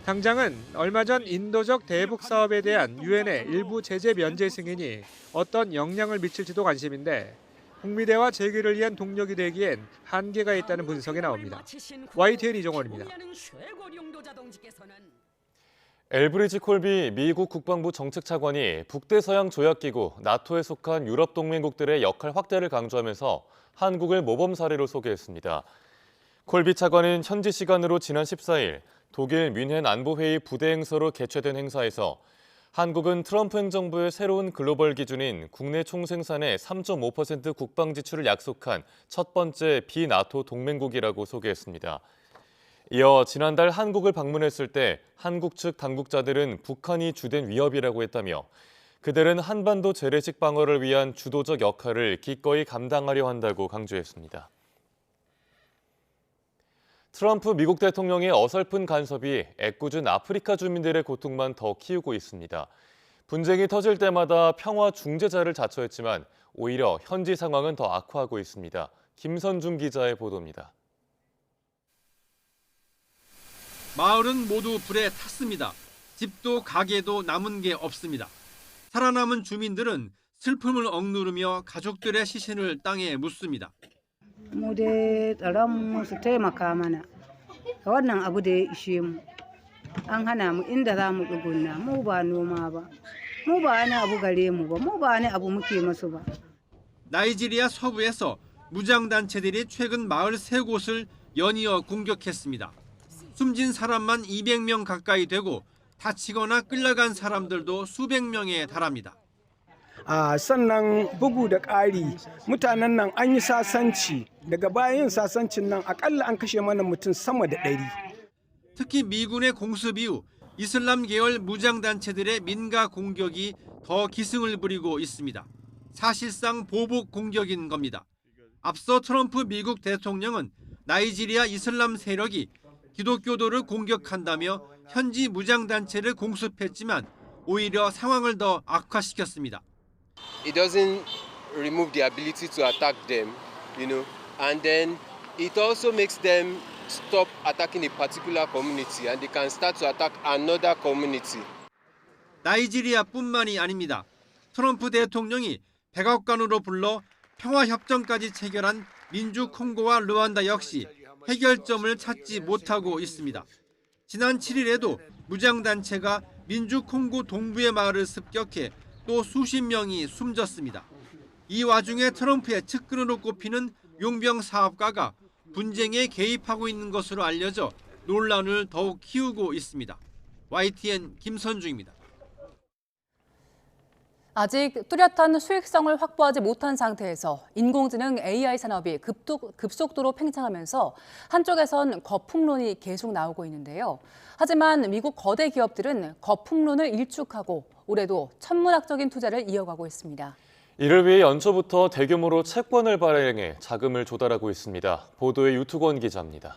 [SPEAKER 16] 당장은 얼마 전 인도적 대북 사업에 대한 유엔의 일부 제재 면제 승인이 어떤 영향을 미칠지도 관심인데 북미 대화 재개를 위한 동력이 되기엔 한계가 있다는 분석이 나옵니다. YTN 이종원입니다.
[SPEAKER 3] 엘브리지 콜비 미국 국방부 정책차관이 북대서양 조약기구 나토에 속한 유럽 동맹국들의 역할 확대를 강조하면서 한국을 모범 사례로 소개했습니다. 콜비 차관은 현지 시간으로 지난 14일 독일 뮌헨 안보회의 부대 행사로 개최된 행사에서 한국은 트럼프 행정부의 새로운 글로벌 기준인 국내 총생산의 3.5% 국방 지출을 약속한 첫 번째 비나토 동맹국이라고 소개했습니다. 이어 지난달 한국을 방문했을 때 한국 측 당국자들은 북한이 주된 위협이라고 했다며 그들은 한반도 재래식 방어를 위한 주도적 역할을 기꺼이 감당하려 한다고 강조했습니다. 트럼프 미국 대통령의 어설픈 간섭이 애꿎은 아프리카 주민들의 고통만 더 키우고 있습니다. 분쟁이 터질 때마다 평화 중재자를 자처했지만 오히려 현지 상황은 더 악화하고 있습니다. 김선중 기자의 보도입니다.
[SPEAKER 2] 마을은 모두 불에 탔습니다. 집도 가게도 남은 게 없습니다. 살아남은 주민들은 슬픔을 억누르며 가족들의 시신을 땅에 묻습니다.
[SPEAKER 14] mu dai tsaronmu su taimaka mana wannan abu da ya ishe mu an hana mu inda za mu tsugunna mu ba noma ba mu ba wani abu gare mu ba mu ba wani abu muke masu ba.
[SPEAKER 2] 나이지리아 서부에서 무장단체들이 최근 마을 3곳을 연이어 공격했습니다. 숨진 사람만 200명 가까이 되고 다치거나 끌려간 사람들도 수백 명에 달합니다.
[SPEAKER 22] sannan bugu da ƙari mutanen nan an yi sasanci daga bayan sasancin nan akalla an kashe mana mutum sama da 100.
[SPEAKER 2] 특히 미군의 공습 이후 이슬람 계열 무장단체들의 민가 공격이 더 기승을 부리고 있습니다. 사실상 보복 공격인 겁니다. 앞서 트럼프 미국 대통령은 나이지리아 이슬람 세력이 기독교도를 공격한다며 현지 무장단체를 공습했지만 오히려 상황을 더 악화시켰습니다.
[SPEAKER 23] It doesn't remove the ability to attack them, and then it also makes them stop attacking a particular community and they can start to attack another community.
[SPEAKER 2] 나이지리아뿐만이 아닙니다. 트럼프 대통령이 백악관으로 불러 평화협정까지 체결한 민주 콩고와 르완다 역시 해결점을 찾지 못하고 있습니다. 지난 7일에도 무장단체가 민주 콩고 동부의 마을을 습격해 또 수십 명이 숨졌습니다. 이 와중에 트럼프의 측근으로 꼽히는 용병 사업가가 분쟁에 개입하고 있는 것으로 알려져 논란을 더욱 키우고 있습니다. YTN 김선중입니다.
[SPEAKER 1] 아직 뚜렷한 수익성을 확보하지 못한 상태에서 인공지능 AI 산업이 급속도로 팽창하면서 한쪽에선 거품론이 계속 나오고 있는데요. 하지만 미국 거대 기업들은 거품론을 일축하고 올해도 천문학적인 투자를 이어가고 있습니다.
[SPEAKER 3] 이를 위해 연초부터 대규모로 채권을 발행해 자금을 조달하고 있습니다. 보도에 유투권 기자입니다.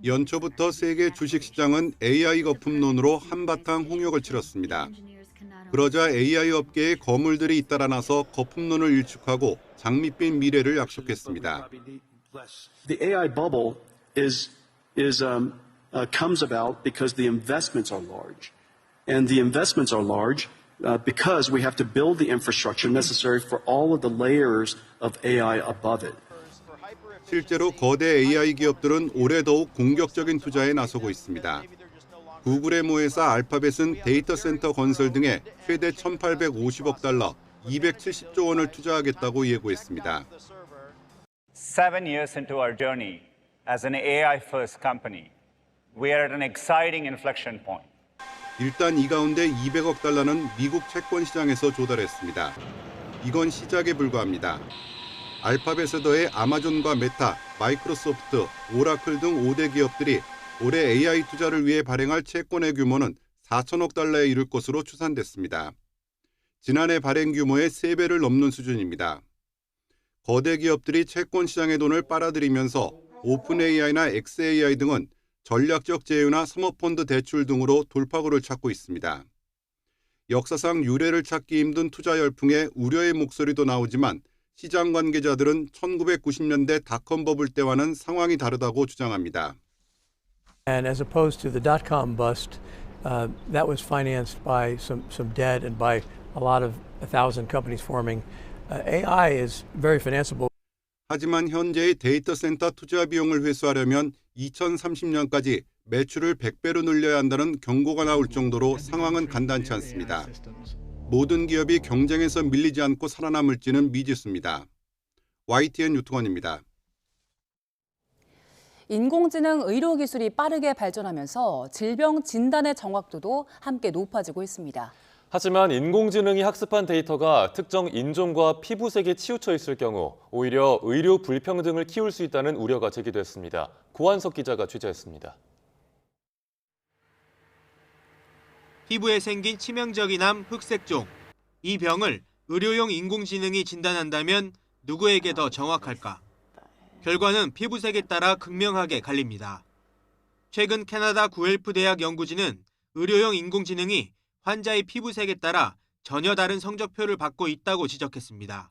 [SPEAKER 24] 연초부터 세계 주식시장은 AI 거품론으로 한바탕 홍역을 치렀습니다. 그러자 AI 업계에 거물들이 잇따라 나서 거품론을 일축하고 장밋빛 미래를 약속했습니다.
[SPEAKER 25] The AI bubble comes about because the investments are large. And the investments are large because we have to build the infrastructure necessary for all of the layers of AI above it.
[SPEAKER 24] 실제로 거대 AI 기업들은 올해 더욱 공격적인 투자에 나서고 있습니다. 구글의 모회사 알파벳은 데이터 센터 건설 등에 최대 1,850억 달러, 270조 원을 투자하겠다고 예고했습니다.
[SPEAKER 26] 7 years into our journey as an AI-first company, we are at an exciting inflection point.
[SPEAKER 24] 일단 이 가운데 200억 달러는 미국 채권 시장에서 조달했습니다. 이건 시작에 불과합니다. 알파벳에 더해 아마존과 메타, 마이크로소프트, 오라클 등 5대 기업들이 올해 AI 투자를 위해 발행할 채권의 규모는 4천억 달러에 이를 것으로 추산됐습니다. 지난해 발행 규모의 3배를 넘는 수준입니다. 거대 기업들이 채권 시장의 돈을 빨아들이면서 오픈AI나 xAI 등은 전략적 제휴나 사모펀드 대출 등으로 돌파구를 찾고 있습니다. 역사상 유례를 찾기 힘든 투자 열풍에 우려의 목소리도 나오지만 시장 관계자들은 1990년대 닷컴 버블 때와는 상황이 다르다고 주장합니다.
[SPEAKER 27] And as opposed to the dot-com bust, that was financed by some debt and by a lot of 1,000 companies forming. AI is very financeable.
[SPEAKER 24] 하지만 현재의 데이터 센터 투자 비용을 회수하려면 2030년까지 매출을 100배로 늘려야 한다는 경고가 나올 정도로 상황은 간단치 않습니다. 모든 기업이 경쟁에서 밀리지 않고 살아남을지는 미지수입니다. YTN 유투건입니다.
[SPEAKER 1] 인공지능 의료 기술이 빠르게 발전하면서 질병 진단의 정확도도 함께 높아지고 있습니다.
[SPEAKER 3] 하지만 인공지능이 학습한 데이터가 특정 인종과 피부색에 치우쳐 있을 경우 오히려 의료 불평등을 키울 수 있다는 우려가 제기됐습니다. 고한석 기자가 취재했습니다.
[SPEAKER 2] 피부에 생긴 치명적인 암 흑색종. 이 병을 의료용 인공지능이 진단한다면 누구에게 더 정확할까? 결과는 피부색에 따라 극명하게 갈립니다. 최근 캐나다 구엘프 대학 연구진은 의료용 인공지능이 환자의 피부색에 따라 전혀 다른 성적표를 받고 있다고 지적했습니다.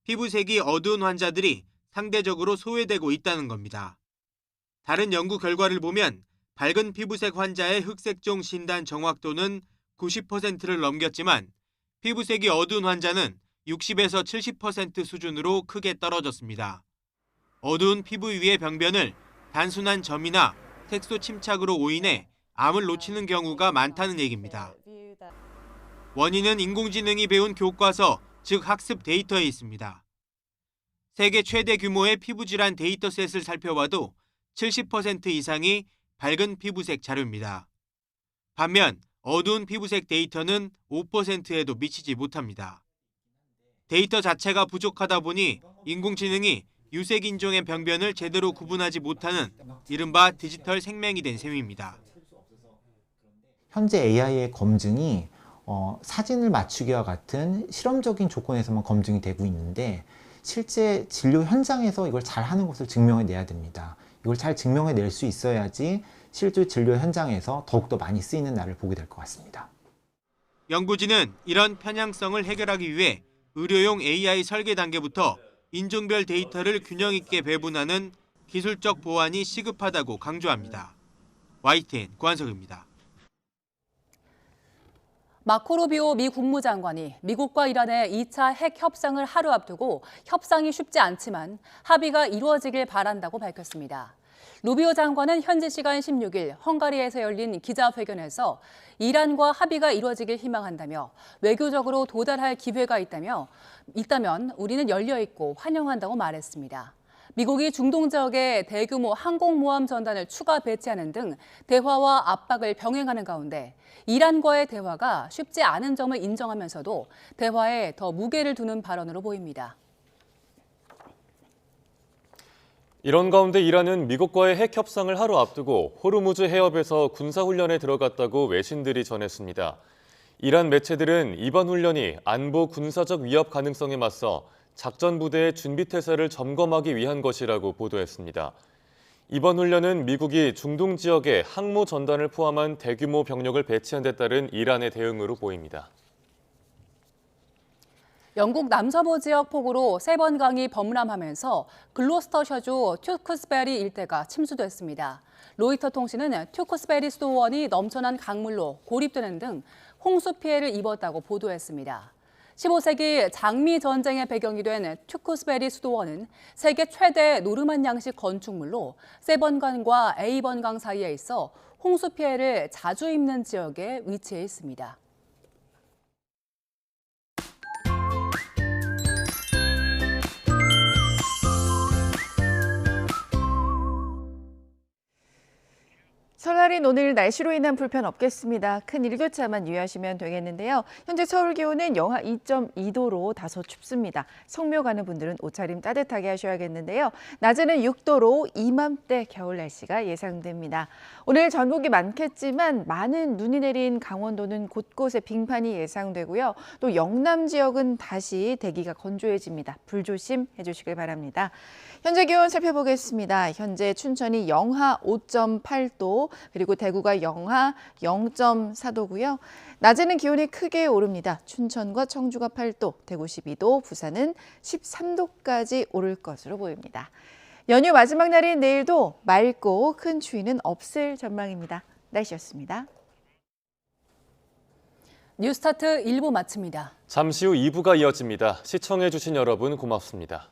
[SPEAKER 2] 피부색이 어두운 환자들이 상대적으로 소외되고 있다는 겁니다. 다른 연구 결과를 보면 밝은 피부색 환자의 흑색종 진단 정확도는 90%를 넘겼지만 피부색이 어두운 환자는 60에서 70% 수준으로 크게 떨어졌습니다. 어두운 피부 위의 병변을 단순한 점이나 색소 침착으로 오인해 암을 놓치는 경우가 많다는 얘기입니다. 원인은 인공지능이 배운 교과서, 즉 학습 데이터에 있습니다. 세계 최대 규모의 피부질환 데이터셋을 살펴봐도 70% 이상이 밝은 피부색 자료입니다. 반면 어두운 피부색 데이터는 5%에도 미치지 못합니다. 데이터 자체가 부족하다 보니 인공지능이 유색 인종의 병변을 제대로 구분하지 못하는 이른바 디지털 생명이 된 셈입니다.
[SPEAKER 4] 현재 AI의 검증이 사진을 맞추기와 같은 실험적인 조건에서만 검증이 되고 있는데 실제 진료 현장에서 이걸 잘하는 것을 증명해내야 됩니다. 이걸 잘 증명해낼 수 있어야지 실제 진료 현장에서 더욱더 많이 쓰이는 날을 보게 될 것 같습니다.
[SPEAKER 2] 연구진은 이런 편향성을 해결하기 위해 의료용 AI 설계 단계부터 인종별 데이터를 균형 있게 배분하는 기술적 보완이 시급하다고 강조합니다. YTN 구한석입니다.
[SPEAKER 1] 마코 루비오 미 국무장관이 미국과 이란의 2차 핵 협상을 하루 앞두고 협상이 쉽지 않지만 합의가 이루어지길 바란다고 밝혔습니다. 루비오 장관은 현지 시간 16일 헝가리에서 열린 기자회견에서 이란과 합의가 이루어지길 희망한다며 외교적으로 도달할 기회가 있다면 우리는 열려있고 환영한다고 말했습니다. 미국이 중동 지역에 대규모 항공모함 전단을 추가 배치하는 등 대화와 압박을 병행하는 가운데 이란과의 대화가 쉽지 않은 점을 인정하면서도 대화에 더 무게를 두는 발언으로 보입니다.
[SPEAKER 3] 이런 가운데 이란은 미국과의 핵 협상을 하루 앞두고 호르무즈 해협에서 군사훈련에 들어갔다고 외신들이 전했습니다. 이란 매체들은 이번 훈련이 안보 군사적 위협 가능성에 맞서 작전 부대의 준비 태세를 점검하기 위한 것이라고 보도했습니다. 이번 훈련은 미국이 중동 지역에 항모 전단을 포함한 대규모 병력을 배치한 데 따른 이란의 대응으로 보입니다.
[SPEAKER 1] 영국 남서부 지역 폭우로 세번강이 범람하면서 글로스터셔주 튜크스베리 일대가 침수됐습니다. 로이터 통신은 튜크스베리 수도원이 넘쳐난 강물로 고립되는 등 홍수 피해를 입었다고 보도했습니다. 15세기 장미 전쟁의 배경이 된 튜크스베리 수도원은 세계 최대 노르만 양식 건축물로 세번강과 에이번강 사이에 있어 홍수 피해를 자주 입는 지역에 위치해 있습니다.
[SPEAKER 5] 설날인 오늘 날씨로 인한 불편 없겠습니다. 큰 일교차만 유의하시면 되겠는데요. 현재 서울 기온은 영하 2.2도로 다소 춥습니다. 성묘 가는 분들은 옷차림 따뜻하게 하셔야겠는데요. 낮에는 6도로 이맘때 겨울 날씨가 예상됩니다. 오늘 전국이 많겠지만 많은 눈이 내린 강원도는 곳곳에 빙판이 예상되고요. 또 영남 지역은 다시 대기가 건조해집니다. 불조심해 주시길 바랍니다. 현재 기온 살펴보겠습니다. 현재 춘천이 영하 5.8도, 그리고 대구가 영하 0.4도고요. 낮에는 기온이 크게 오릅니다. 춘천과 청주가 8도, 대구 12도, 부산은 13도까지 오를 것으로 보입니다. 연휴 마지막 날인 내일도 맑고 큰 추위는 없을 전망입니다. 날씨였습니다.
[SPEAKER 1] 뉴스타트 1부 마칩니다.
[SPEAKER 3] 잠시 후 2부가 이어집니다. 시청해주신 여러분 고맙습니다.